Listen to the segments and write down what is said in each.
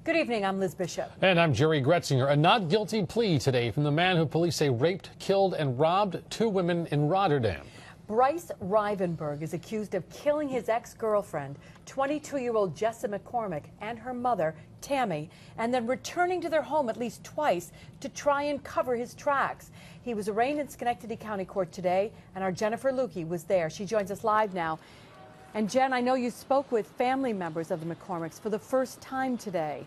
Good evening, I'm Liz Bishop. And I'm Jerry Gretzinger. A not guilty plea today from the man who police say raped, killed, and robbed two women in Rotterdam. Bryce Rivenberg is accused of killing his ex-girlfriend, 22-year-old Jessica McCormick, and her mother, Tammy, and then returning to their home at least twice to try and cover his tracks. He was arraigned in Schenectady County Court today, and our Jennifer Lukey was there. She joins us live now. And Jen, I know you spoke with family members of the McCormicks for the first time today.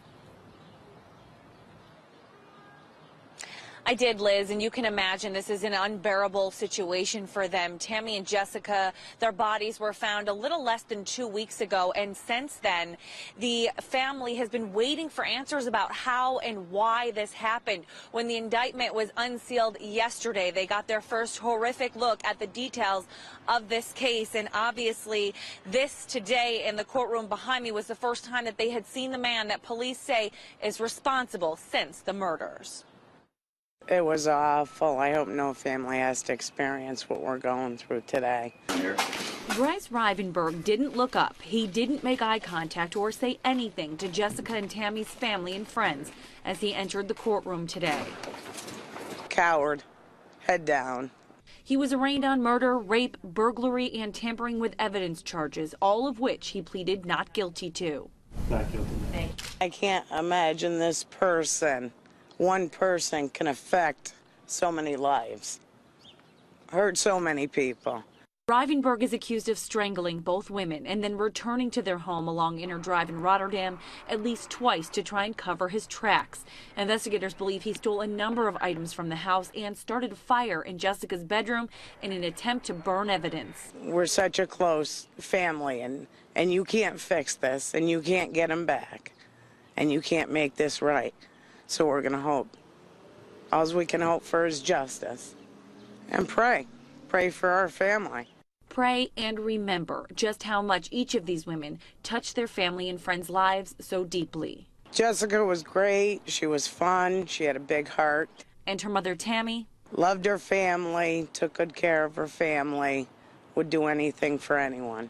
I did, Liz, and you can imagine this is an unbearable situation for them. Tammy and Jessica, their bodies were found a little less than 2 weeks ago, and since then, the family has been waiting for answers about how and why this happened. When the indictment was unsealed yesterday, they got their first horrific look at the details of this case, and obviously this today in the courtroom behind me was the first time that they had seen the man that police say is responsible since the murders. It was awful. I hope no family has to experience what we're going through today. Bryce Rivenberg didn't look up. He didn't make eye contact or say anything to Jessica and Tammy's family and friends as he entered the courtroom today. Coward. Head down. He was arraigned on murder, rape, burglary, and tampering with evidence charges, all of which he pleaded not guilty to. Not guilty. I can't imagine this person. One person can affect so many lives, hurt so many people. Rivenberg is accused of strangling both women and then returning to their home along Inner Drive in Rotterdam at least twice to try and cover his tracks. Investigators believe he stole a number of items from the house and started a fire in Jessica's bedroom in an attempt to burn evidence. We're such a close family, and you can't fix this, and you can't get them back, and you can't make this right. So we're going to hope. All we can hope for is justice. And pray. Pray for our family. Pray and remember just how much each of these women touched their family and friends' lives so deeply. Jessica was great. She was fun. She had a big heart. And her mother, Tammy? Loved her family, took good care of her family, would do anything for anyone.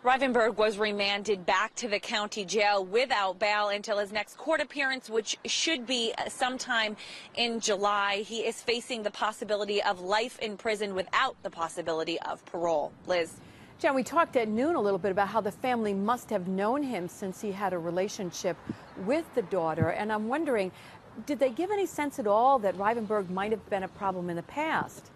Rivenberg was remanded back to the county jail without bail until his next court appearance, which should be sometime in July. He is facing the possibility of life in prison without the possibility of parole. Liz. Jen, we talked at noon a little bit about how the family must have known him since he had a relationship with the daughter. And I'm wondering, did they give any sense at all that Rivenberg might have been a problem in the past?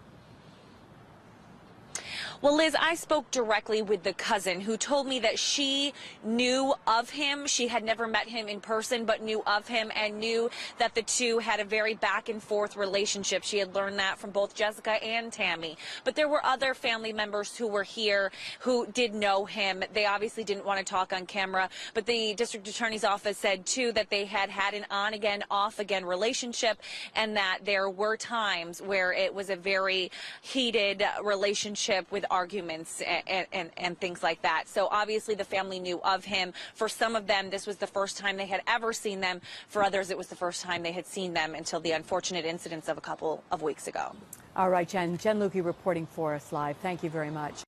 Well, Liz, I spoke directly with the cousin who told me that she knew of him. She had never met him in person, but knew of him and knew that the two had a very back and forth relationship. She had learned that from both Jessica and Tammy. But there were other family members who were here who did know him. They obviously didn't want to talk on camera, but the district attorney's office said, too, that they had had an on-again, off-again relationship and that there were times where it was a very heated relationship with arguments and things like that. So obviously the family knew of him. For some of them, this was the first time they had ever seen them. For others, it was the first time they had seen them until the unfortunate incidents of a couple of weeks ago. All right, Jen. Jen Lukey reporting for us live. Thank you very much.